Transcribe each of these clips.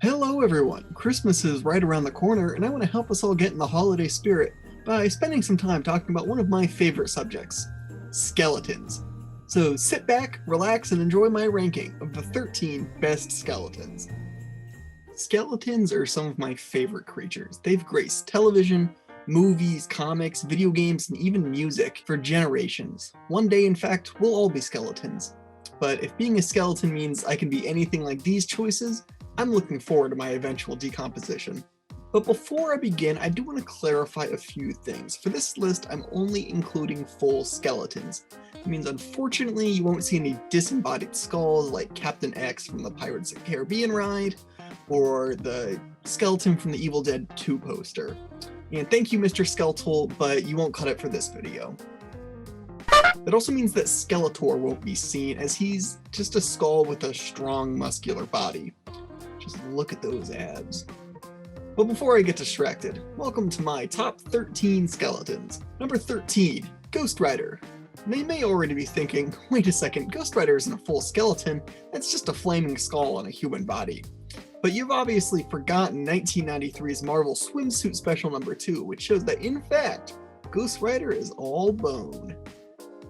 Hello everyone! Christmas is right around the corner and I want to help us all get in the holiday spirit by spending some time talking about one of my favorite subjects, skeletons. So sit back, relax, and enjoy my ranking of the 13 best skeletons. Skeletons are some of my favorite creatures. They've graced television, movies, comics, video games, and even music for generations. One day, in fact, we'll all be skeletons. But if being a skeleton means I can be anything like these choices, I'm looking forward to my eventual decomposition. But before I begin, I do want to clarify a few things. For this list, I'm only including full skeletons. It means unfortunately you won't see any disembodied skulls like Captain X from the Pirates of the Caribbean ride, or the skeleton from the Evil Dead 2 poster. And thank you, Mr. Skeletal, but you won't cut it for this video. That also means that Skeletor won't be seen, as he's just a skull with a strong, muscular body. Just look at those abs. But before I get distracted, welcome to my top 13 skeletons. Number 13, Ghost Rider. They may already be thinking, wait a second, Ghost Rider isn't a full skeleton, that's just a flaming skull on a human body. But you've obviously forgotten 1993's Marvel Swimsuit Special number 2, which shows that in fact, Ghost Rider is all bone.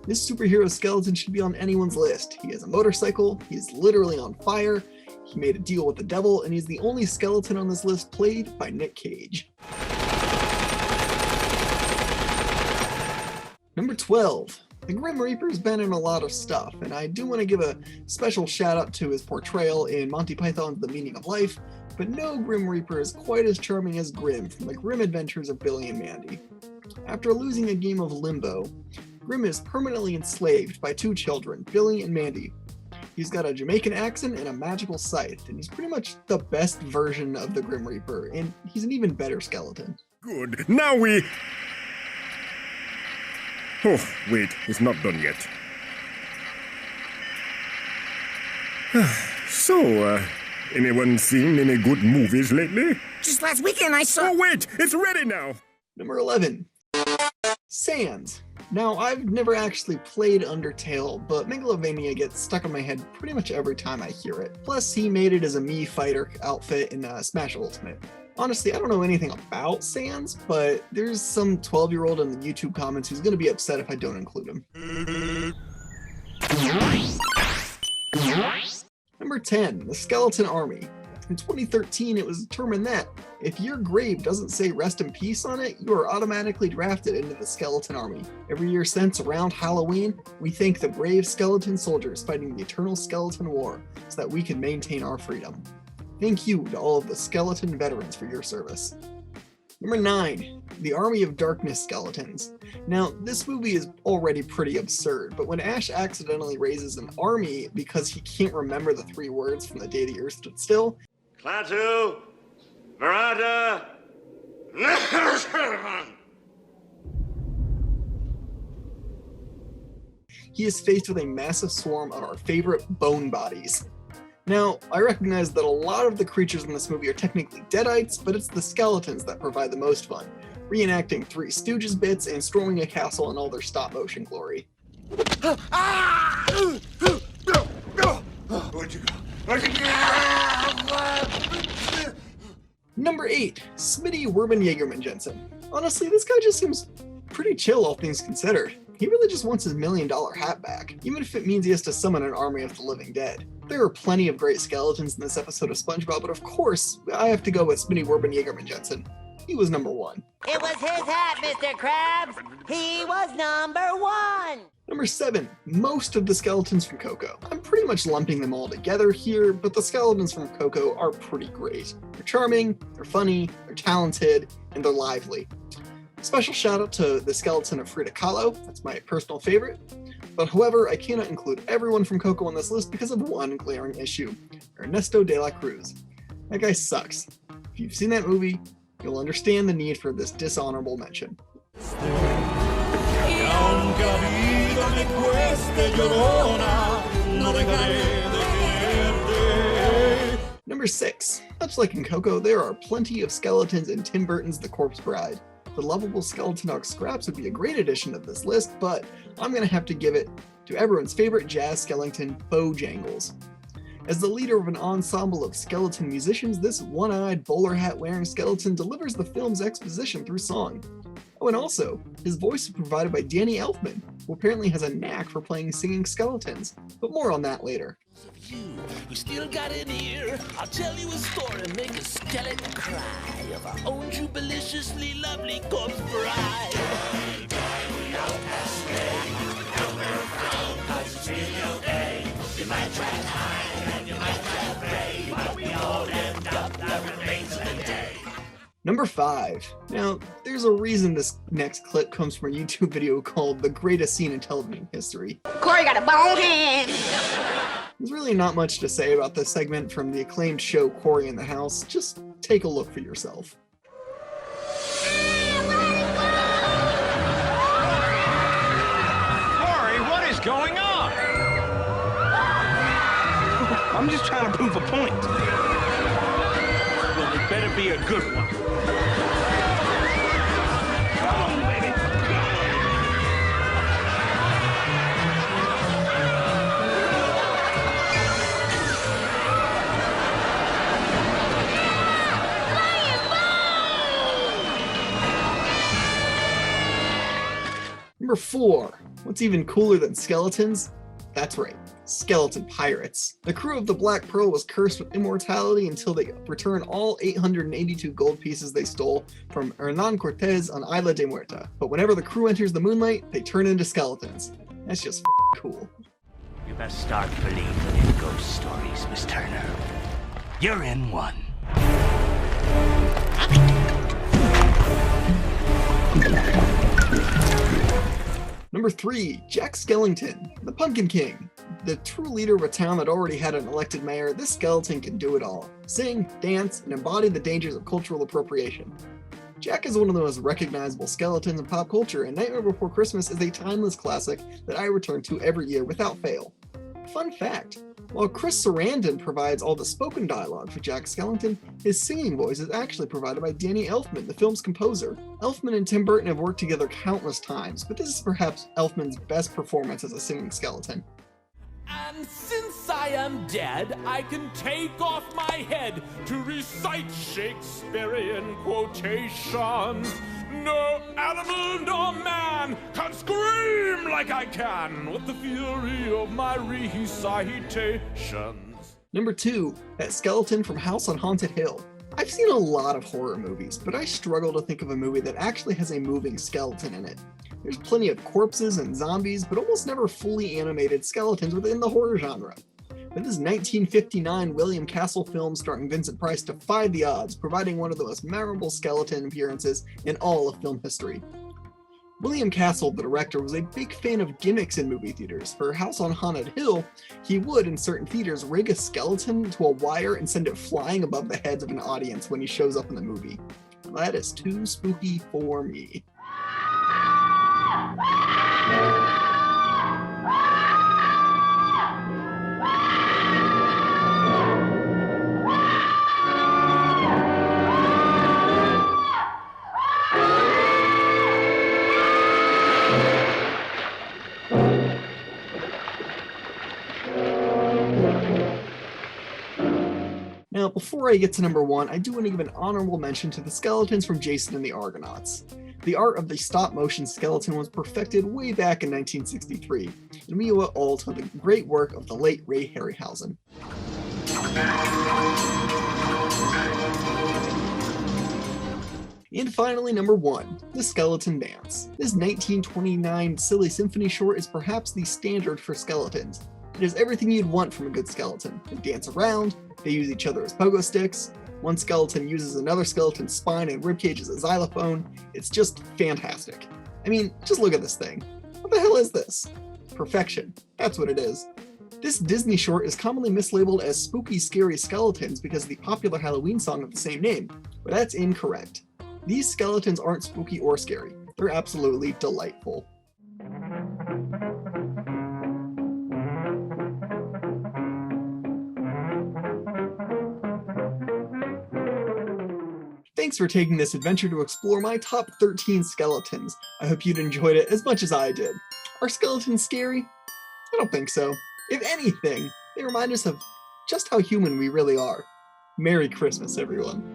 This superhero skeleton should be on anyone's list. He has a motorcycle, he's literally on fire, he made a deal with the devil, and he's the only skeleton on this list played by Nick Cage. Number 12. The Grim Reaper's been in a lot of stuff, and I do want to give a special shout out to his portrayal in Monty Python's The Meaning of Life, but no Grim Reaper is quite as charming as Grim from The Grim Adventures of Billy and Mandy. After losing a game of Limbo, Grim is permanently enslaved by two children, Billy and Mandy. He's got a Jamaican accent and a magical scythe, and he's pretty much the best version of the Grim Reaper, and he's an even better skeleton. Good. Now we... Oh, wait, it's not done yet. So, anyone seen any good movies lately? Just last weekend I saw... Oh, wait, it's ready now! Number 11. Sans. Now, I've never actually played Undertale, but Megalovania gets stuck in my head pretty much every time I hear it. Plus, he made it as a Mii fighter outfit in Smash Ultimate. Honestly, I don't know anything about Sans, but there's some 12-year-old in the YouTube comments who's going to be upset if I don't include him. Number 10, the Skeleton Army. In 2013, it was determined that if your grave doesn't say rest in peace on it, you are automatically drafted into the Skeleton Army. Every year since around Halloween, we thank the brave skeleton soldiers fighting the eternal skeleton war so that we can maintain our freedom. Thank you to all of the skeleton veterans for your service. Number 9, the Army of Darkness Skeletons. Now, this movie is already pretty absurd, but when Ash accidentally raises an army because he can't remember the 3 words from The Day the Earth Stood Still, Klaatu, Verada, he is faced with a massive swarm of our favorite bone bodies. Now, I recognize that a lot of the creatures in this movie are technically deadites, but it's the skeletons that provide the most fun, reenacting Three Stooges bits and storming a castle in all their stop-motion glory. Where'd you go? Where'd you go? Number 8, Smitty Werben Jaegerman Jensen. Honestly, this guy just seems pretty chill, all things considered. He really just wants his $1 million hat back, even if it means he has to summon an army of the living dead. There are plenty of great skeletons in this episode of SpongeBob, but of course, I have to go with Smitty Werben Jaegerman Jensen. He was number 1. It was his hat, Mr. Krabs! He was number 1! Number 7, most of the skeletons from Coco. I'm pretty much lumping them all together here, but the skeletons from Coco are pretty great. They're charming, they're funny, they're talented, and they're lively. Special shout out to the skeleton of Frida Kahlo, that's my personal favorite. But however, I cannot include everyone from Coco on this list because of one glaring issue, Ernesto de la Cruz. That guy sucks. If you've seen that movie, you'll understand the need for this dishonorable mention. Number 6. Much like in Coco, there are plenty of skeletons in Tim Burton's The Corpse Bride. The lovable skeleton dog Scraps would be a great addition to this list, but I'm going to have to give it to everyone's favorite jazz skeleton, Bojangles. As the leader of an ensemble of skeleton musicians, this one-eyed, bowler hat-wearing skeleton delivers the film's exposition through song. Oh, and also, his voice is provided by Danny Elfman, who apparently has a knack for playing singing skeletons, but more on that later. You who still got an ear, I'll tell you a story, make a skeleton cry of our own jubiliciously lovely corpse bride. You might try to hide and you might try to pray, but we all end up the remains of the day. Number 5. Now, there's a reason this next clip comes from a YouTube video called The Greatest Scene in Television History. Corey got a bone hand. There's really not much to say about this segment from the acclaimed show Corey in the House. Just take a look for yourself. Corey, what is going on? I'm just trying to prove a point. Well, it better be a good one. Come on, baby. Number 4. What's even cooler than skeletons? That's right, skeleton pirates. The crew of the Black Pearl was cursed with immortality until they return all 882 gold pieces they stole from Hernan Cortez on Isla de Muerta. But whenever the crew enters the moonlight, they turn into skeletons. That's just cool. You best start believing in ghost stories, Miss Turner. You're in one. Number 3, Jack Skellington, the Pumpkin King. The true leader of a town that already had an elected mayor, this skeleton can do it all. Sing, dance, and embody the dangers of cultural appropriation. Jack is one of the most recognizable skeletons in pop culture, and Nightmare Before Christmas is a timeless classic that I return to every year without fail. Fun fact, while Chris Sarandon provides all the spoken dialogue for Jack Skellington, his singing voice is actually provided by Danny Elfman, the film's composer. Elfman and Tim Burton have worked together countless times, but this is perhaps Elfman's best performance as a singing skeleton. And since I am dead, I can take off my head to recite Shakespearean quotations. No animal nor man can scream like I can with the fury of my recitations. Number 2, that skeleton from House on Haunted Hill. I've seen a lot of horror movies, but I struggle to think of a movie that actually has a moving skeleton in it. There's plenty of corpses and zombies, but almost never fully animated skeletons within the horror genre. But this 1959 William Castle film starring Vincent Price defied the odds, providing one of the most memorable skeleton appearances in all of film history. William Castle, the director, was a big fan of gimmicks in movie theaters. For House on Haunted Hill, he would, in certain theaters, rig a skeleton to a wire and send it flying above the heads of an audience when he shows up in the movie. That is too spooky for me. Now, before I get to number 1, I do want to give an honorable mention to the skeletons from Jason and the Argonauts. The art of the stop-motion skeleton was perfected way back in 1963, and we owe it all to the great work of the late Ray Harryhausen. And finally, number 1, The Skeleton Dance. This 1929 silly symphony short is perhaps the standard for skeletons. It has everything you'd want from a good skeleton. They dance around, they use each other as pogo sticks, one skeleton uses another skeleton's spine and ribcage as a xylophone. It's just fantastic. I mean, just look at this thing. What the hell is this? Perfection. That's what it is. This Disney short is commonly mislabeled as Spooky Scary Skeletons because of the popular Halloween song of the same name, but that's incorrect. These skeletons aren't spooky or scary. They're absolutely delightful. Thanks for taking this adventure to explore my top 13 skeletons. I hope you'd enjoyed it as much as I did. Are skeletons scary? I don't think so. If anything, they remind us of just how human we really are. Merry Christmas, everyone.